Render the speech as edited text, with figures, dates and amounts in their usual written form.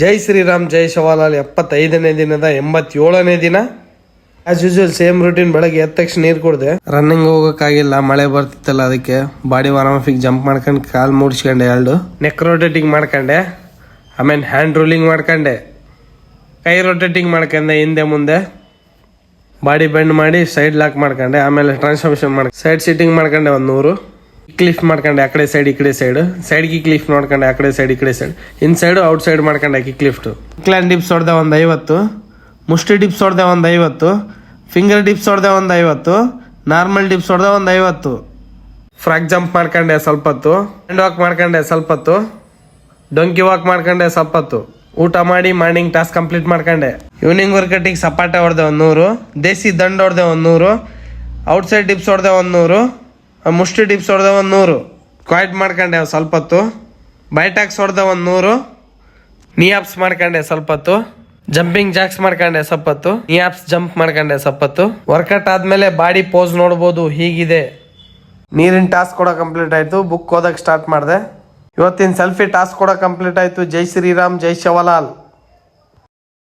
ಜೈ ಶ್ರೀರಾಮ್ ಜೈ ಶಿವಲಾಲ್ 75ನೇ ದಿನದ 87ನೇ ದಿನ. As usual same routine. ಬೆಳಗ್ಗೆ ಎದ್ದ ತಕ್ಷಣ ನೀರು ಕುಡ್ದೆ. ರನ್ನಿಂಗ್ ಹೋಗೋಕ್ಕಾಗಿಲ್ಲ, ಮಳೆ ಬರ್ತಿತ್ತಲ್ಲ, ಅದಕ್ಕೆ ಬಾಡಿ ವಾರ್ಮ್ ಜಂಪ್ ಮಾಡ್ಕೊಂಡು ಕಾಲು ಮೂಡಿಸ್ಕೊಂಡೆ, 2 ನೆಕ್ ರೊಟೇಟಿಂಗ್ ಮಾಡ್ಕೊಂಡೆ, ಆಮೇಲೆ ಹ್ಯಾಂಡ್ ರೂಲಿಂಗ್ ಮಾಡ್ಕೊಂಡೆ, ಕೈ ರೊಟೇಟಿಂಗ್ ಮಾಡ್ಕೊಂಡೆ ಹಿಂದೆ ಮುಂದೆ, ಬಾಡಿ ಬೆಂಡ್ ಮಾಡಿ ಸೈಡ್ ಲಾಕ್ ಮಾಡ್ಕೊಂಡೆ, ಆಮೇಲೆ ಟ್ರಾನ್ಸ್ಫಾರ್ಮೇಷನ್ ಮಾಡಿ ಸೈಡ್ ಸೀಟಿಂಗ್ ಮಾಡ್ಕೊಂಡೆ 100, ಕಿಕ್ ಲಿಫ್ಟ್ ಮಾಡ್ಕೊಂಡೆ ಆ ಕಡೆ ಸೈಡ್ ಈ ಕಡೆ ಸೈಡ್ ಕಿಕ್ ಲಿಫ್ಟ್ ಮಾಡ್ಕೊಂಡೆ ಆ ಕಡೆ ಸೈಡ್ ಈ ಕಡೆ ಸೈಡ್, ಇನ್ ಸೈಡ್ ಔಟ್ ಸೈಡ್ ಮಾಡ್ಕೊಂಡೆ ಕಿಕ್ ಲಿಫ್ಟ್. ಕ್ಲಾನ್ ಡಿಪ್ಸ್ ಹೊಡೆದೆ 50, ಮುಷ್ಟಿ ಡಿಪ್ಸ್ ಹೊಡೆದೆ 50, ಫಿಂಗರ್ ಡಿಪ್ಸ್ ಹೊಡೆದೆ 50, ನಾರ್ಮಲ್ ಡಿಪ್ಸ್ ಹೊಡೆದೆ 50, ಫ್ರಾಕ್ ಜಂಪ್ ಮಾಡ್ಕೊಂಡೆ ಸ್ವಲ್ಪ ಹೊತ್ತು, ಹ್ಯಾಂಡ್ ವಾಕ್ ಮಾಡ್ಕೊಂಡೆ ಸ್ವಲ್ಪ ಹೊತ್ತು, ಡೊಂಕಿ ವಾಕ್ ಮಾಡ್ಕೊಂಡೆ ಸ್ವಲ್ಪ ಹೊತ್ತು, ಊಟ ಮಾಡಿ ಮಾರ್ನಿಂಗ್ ಟಾಸ್ಕ್ ಕಂಪ್ಲೀಟ್ ಮಾಡ್ಕೊಂಡೆ. ಈವ್ನಿಂಗ್ ವರ್ಕೌಟಿಗೆ ಸಪಾಟ ಹೊಡೆದೆ 100, ದೇಸಿ ದಂಡ್ ಹೊಡೆದೆ 100, ಔಟ್ ಸೈಡ್ ಡಿಪ್ಸ್ ಹೊಡೆದೆ 100, ಮುಷ್ಟಿ ಡಿಪ್ಸ್ ಹೊಡೆದೆ 100, ಕ್ವಾಯ್ಟ್ ಮಾಡ್ಕೊಂಡೆ ಸ್ವಲ್ಪ ಹೊತ್ತು, ಬೈಟಾಕ್ಸ್ ಹೊಡೆದೆ 100, ನೀ ಆಪ್ಸ್ ಮಾಡ್ಕೊಂಡೆ ಸ್ವಲ್ಪ ಹೊತ್ತು, ಜಂಪಿಂಗ್ ಜಾಕ್ಸ್ ಮಾಡ್ಕೊಂಡೆ ಸ್ವಲ್ಪ ಹೊತ್ತು, ನೀ ಆಪ್ಸ್ ಜಂಪ್ ಮಾಡ್ಕೊಂಡೆ ಸ್ವಲ್ಪ ಹೊತ್ತು. ವರ್ಕೌಟ್ ಆದ್ಮೇಲೆ ಬಾಡಿ ಪೋಸ್ ನೋಡ್ಬೋದು, ಹೀಗಿದೆ. ನೀರಿನ ಟಾಸ್ಕ್ ಕೂಡ ಕಂಪ್ಲೀಟ್ ಆಯ್ತು. ಬುಕ್ ಓದಕ್ಕೆ ಸ್ಟಾರ್ಟ್ ಮಾಡಿದೆ. ಇವತ್ತಿನ ಸೆಲ್ಫಿ ಟಾಸ್ಕ್ ಕೂಡ ಕಂಪ್ಲೀಟ್ ಆಯ್ತು. ಜೈ ಶ್ರೀರಾಮ್ ಜೈ ಶಿವಲಾಲ್.